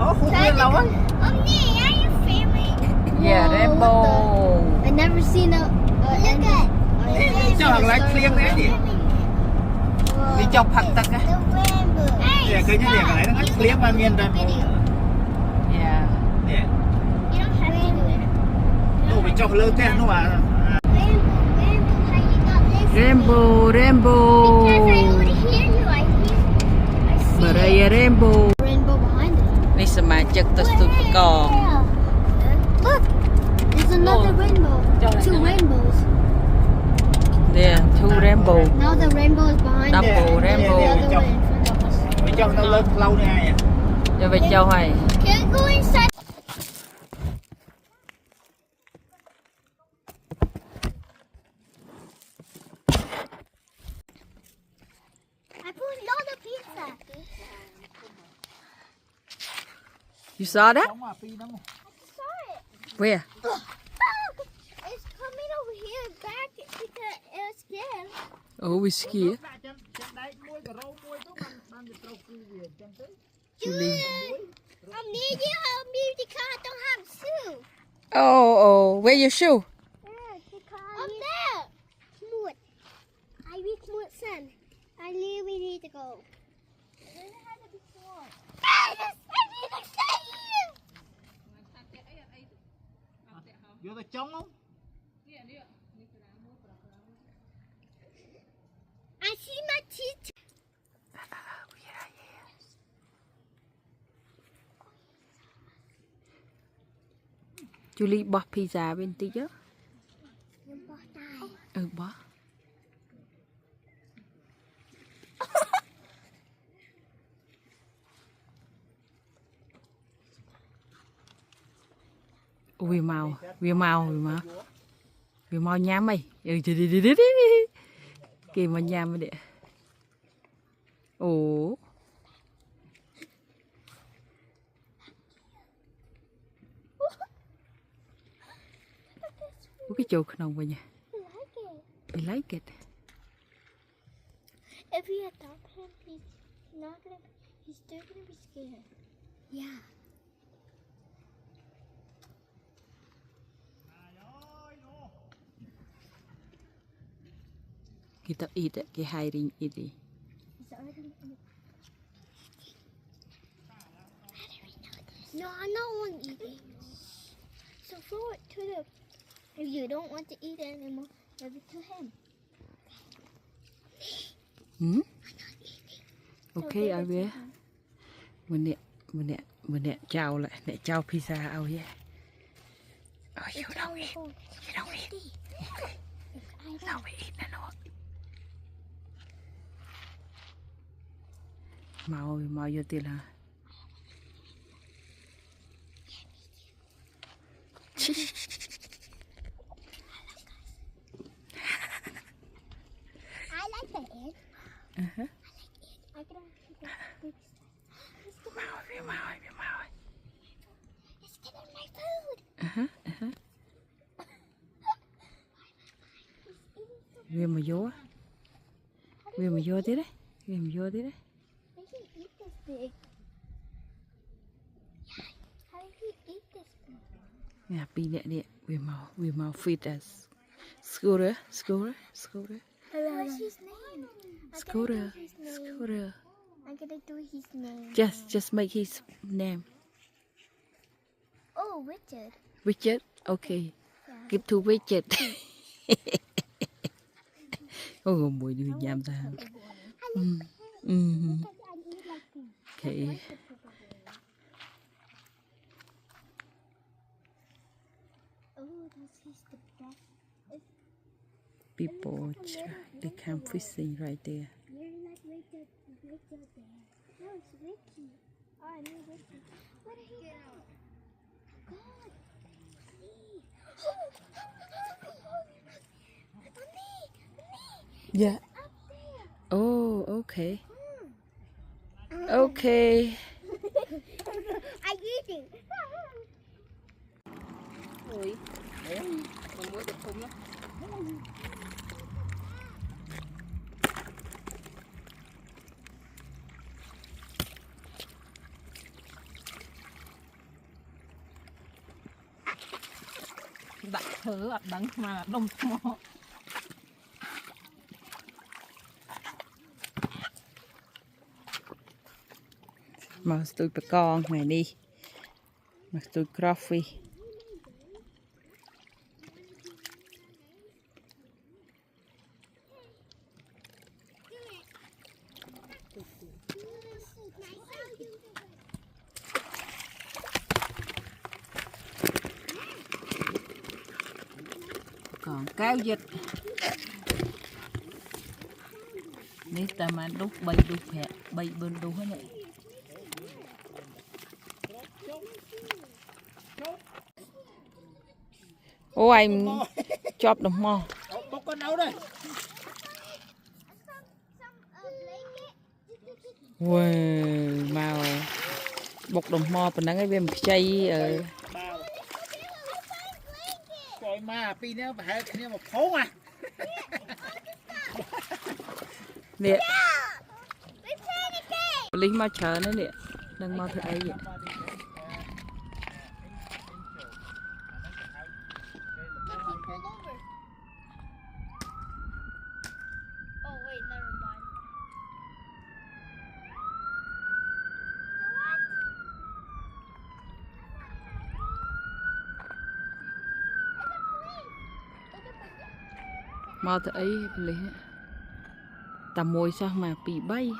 Ủa, khuôn viên lâu á. Are you filming? Yeah, Whoa, rainbow. I never seen a Look at Cho thằng lại khiêng cái gì? Đi chọc phật tật á. the rainbow. Nè, Hey, cứ như vậy cái này nó khiêng mà miền ra. Yeah. Nè, you don't have to do it. nó bị chọc lơ thế nó mà. Rainbow, how you got this? Rainbow, rainbow. Because I would hear you. I see Maria rainbow. rainbow behind it. នេះសមាជិកទៅស្ទូចបកង Look, there's another rainbow. Two rainbows. There, two rainbow. Now the rainbow is behind it. Double rainbow. The other way in front of us. Bị chọc nó lơ lâu nè ai à? Cho về châu hay. Can I go inside? I put a lot of pizza. You saw that? Đúng rồi, phi nó. Saw it. Where? It's coming over here back because it's scared. Oh, we scared. Julie. Need you help me because I don't have shoes. Oh, where your shoe? Up there. Smooth. I will smooth son. I really need to go. I need to stay here. Vô ta trống không? I see my teeth. Julie bỏ pizza bên tí chứ. Ừ, bỏ. Vì màu nhám mày. Ừ, kì mà nhám mày đệ. Ồ. Cái chỗ không vậy nhỉ? I like it. If we adopt him, he's still gonna be scared. Yeah. Kita eat it, cái hiding it đi. He's already No, I don't want to eat it. So throw it to the. If you don't want to eat it anymore, give it to him. Hmm? Okay, I will. Mình nè chào lại, nè chào pizza out here. Oh, you don't eat. You don't eat. Okay. Now we eat nó. Mau vô tiền hả? I like the egg. Uh-huh. I can big Mau. It's getting my food. Uh-huh. Vì mà vô á. Vì mà vô tí đấy. Make him eat this big. How did he eat this big? Nè, pi nè. Vì mau feed us. Scooter. What's his name? Scooter. I'm gonna do his name. Just make his name. Oh, Richard. Richard. Okay. Give to Richard. Oh, mùi đi nhảm ta. Okay. Oh, he's the best. People, they come fishing right there. You're not Richard there. No, it's Ricky. Oh, I know Ricky. What did he get out? God. Yeah. Up there. Oh, okay. Okay. I'm eating. Ôi, con muỗi được không lắm. thử ở đằng mà đông mò mà tôi bị con này đi mà tôi coffee còn cao dịch ní ta mà đúc bay đúc hẹ bay bên đúc hết này ô anh chop đồng mò bốc con nấu đây wow màu bột đồng mò phần nắng cái bên một chay coi mà pi nó phải cái một phố à nè lính mau chờ nữa nè đang mau thật ấy vậy mau thật ấy lấy tầm môi sao mà bị bay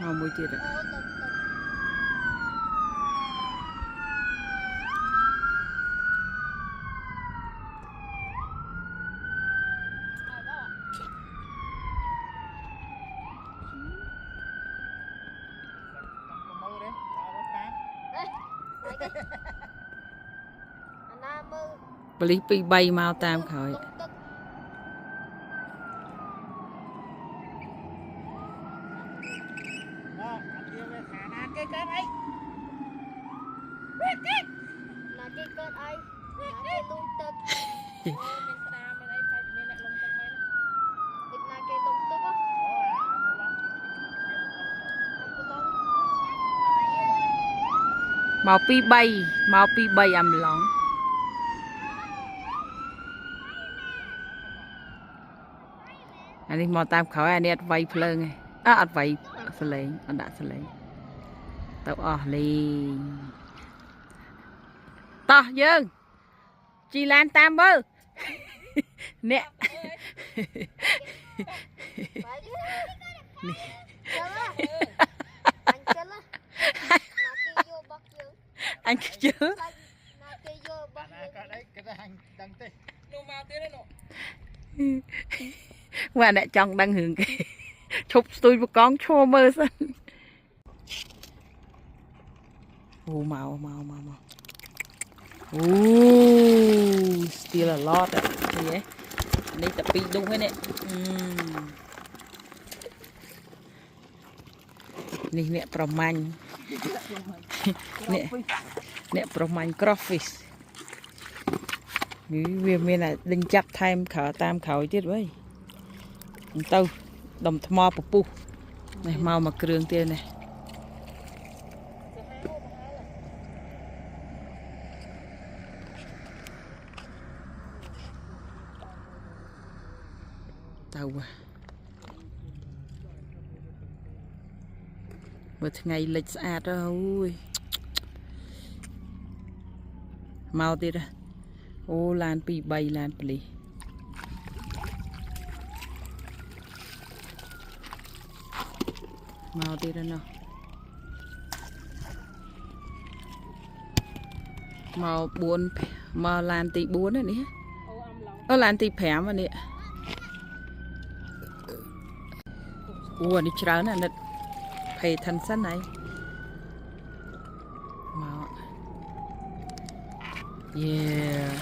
mau môi chưa được bà lý pi bay mau tam khởi mau pi bay âm lỏng anh đi mò tam khởi anh đi vay phơi nghe à vay phơi anh đã phơi tao lên to dương chị lan tam bơ nè anh chưa qua đại chồng đang hưởng cái chụp tôi một con chua mơ xanh ô màu ô still a lot ạ gì ấy đây tập pin đúng hết nè nè nè promanh nè promanh crawfish vì mình là đinh chặt thêm khở tam khẩu chết với tao đồng thò bù pu này màu mà kêu tiền này tao à một ngày lịch sạch rồi màu tiền à ô lan pi bay lan pli màu tiền đó nó màu buồn màu lan tì buồn này nè ô lan tì phèm mà nè ủa đi chơi nè phải thành sân này màu yeah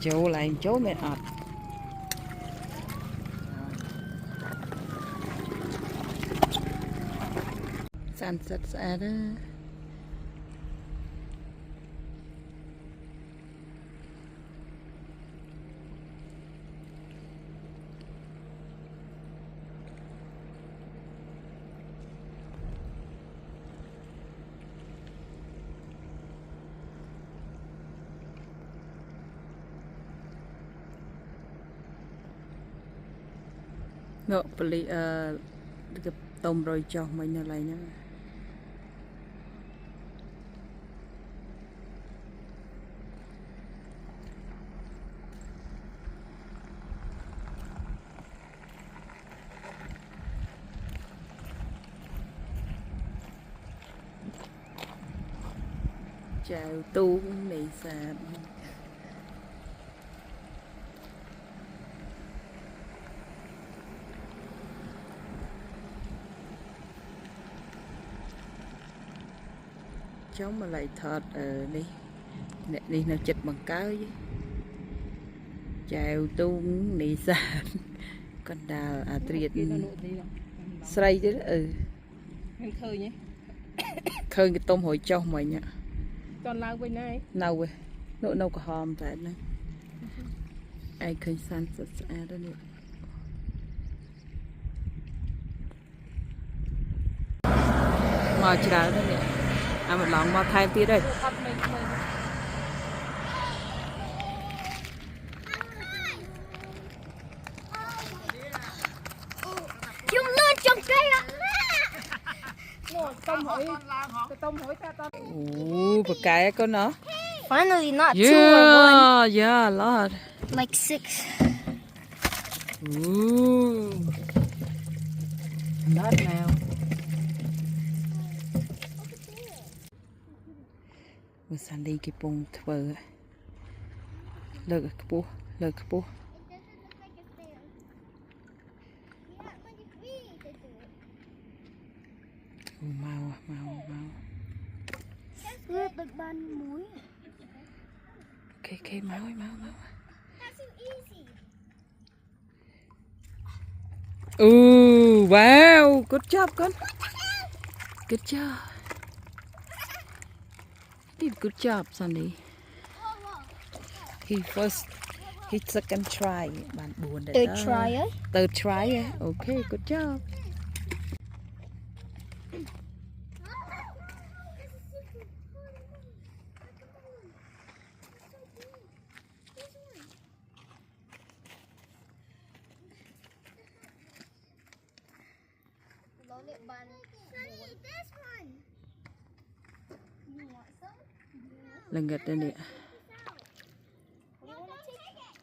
chỗ lại chỗ mẹ ọt sunset ស្អាតណាស់នោះប៉លីទៅតុំរយចុះមិញនៅឡើយហ្នឹងចៅទូងនេសាទចុងមកឡៃថតនេះអ្នកនេះនៅចិត្តបង្កើយចៅទូងនេសាទកណ្ដាលអាត្រៀតស្រីទៀតមិនឃើញទេ ឃើញកតុំរយចុះមិញ ចន់ឡើងវិញណា នៅវិញនៅក្រហមតែហ្នឹងឯងឃើញសាន់ស្អាតនេះមកច្រើនណាស់នេះអាមកឡងមកថែមទៀតហើយ Chúng lên trong cây ạ. ต้มหอยទៅต้มหอยតែត អូប្រកែកូនណោះ Finally, not 2 or 1. Yeah, a lot. Like 6. Ooh. Not now. មើលសាន់ឌីគេពងធ្វើលើកខ្ពស់លើកខ្ពស់ mau Ướt được ban muối. Okay, mau That's so easy. Ooh, wow, good job con. Good job. Did good job, Sunny. He second try. Bạn buồn đấy. Third try ấy. Third try ấy. Okay, good job. This one. You want some? Lengket ini. You want to take it?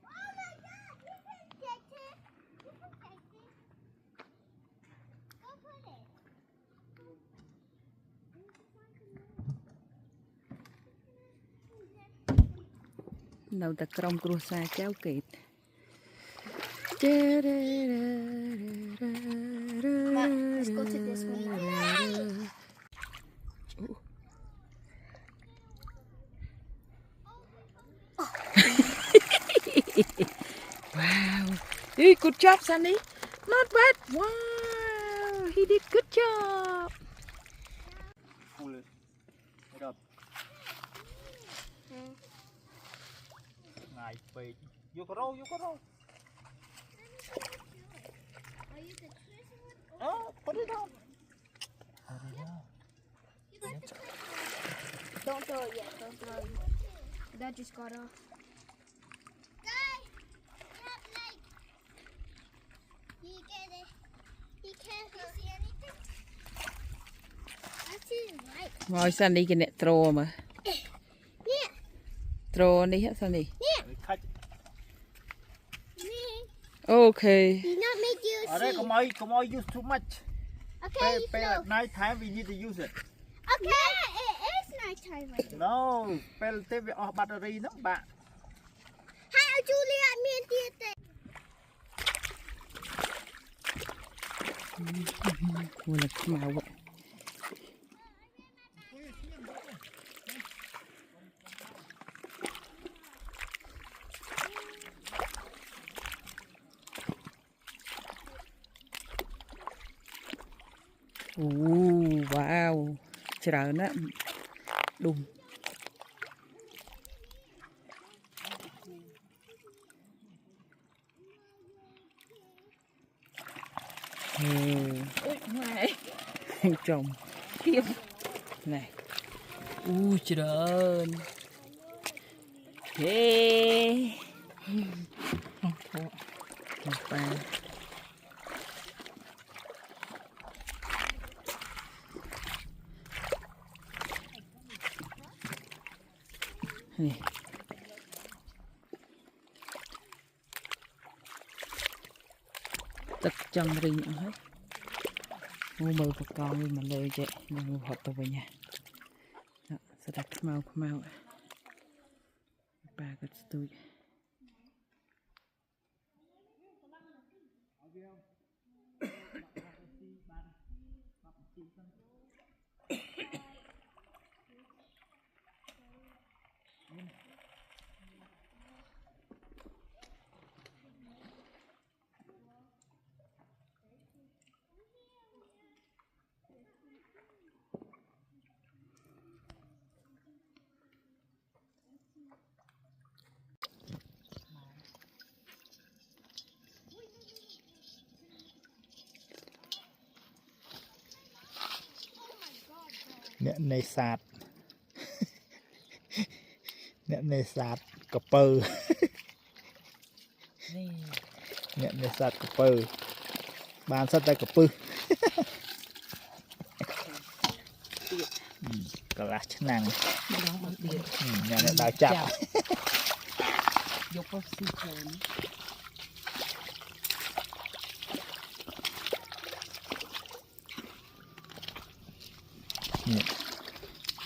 Oh my God! You can take it. You can take it. Go put it. Đâu ta trong cua xa cháu kịp. Let's go to this one. Wow. Hey, good job, Sunny. Not bad. Wow. He did good job. Pull it up. Ngài về. Vô có râu. Put it on. Don't throw it yet. Don't throw it. That just got off. Guys, like, you get it. You can't see anything. That's his right. Ngồi Sunny cái này trồ mà. Yeah. Trồ đi hả Sunny? Yeah. Khách. Me. Okay. He's not make you Ở đây see. không ai use too much. Okay, Pay slow. at night time we need to use it. Okay. Yeah, it is night time right now. No, pay tiếp về off battery đó bạn. Hi, Julia. Me and Tia. Ủa là cái màu vậy. wowច្រើនណាស់ឌុំUi, ngoài ចំ Khiêm ណែច្រើនហេមកប៉ានេះទឹកចង់រីងអស់ហើយមើលបកងវិញមកលើចេះនឹងហត់ទៅវិញហ่ะស្ដាប់ខ្មៅប៉ាក៏ស្ទួយអ្នកនេសាទអ្នកនេសាទកពើ នេះ អ្នកនេសាទកពើបានសិតតែកពឹសកន្លះឆ្នាំង ម្ដងបានទៀត ញ៉ាំអ្នកដើរចាប់ យកទៅស៊ីខ្លួន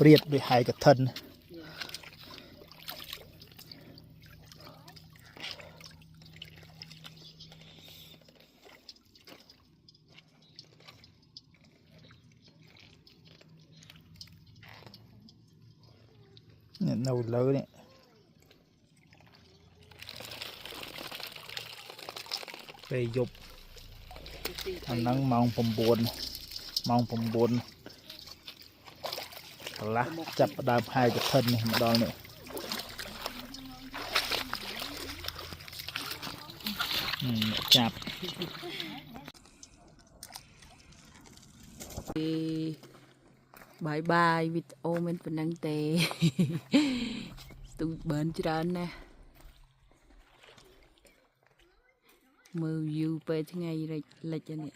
ព្រាតដូចហើយកឋិននៅលើនេះពេលយប់អាហ្នឹងម៉ោង 9 ម៉ោង 9 កន្លះចាប់ផ្ដើមហើយកឋិននេះមកដល់នេះចាប់បាយបាយវីដេអូមិនប៉ុណ្ណឹងទេស្ទូចបឺនច្រើនណាស់មើល view ពេលថ្ងៃលិចនេះ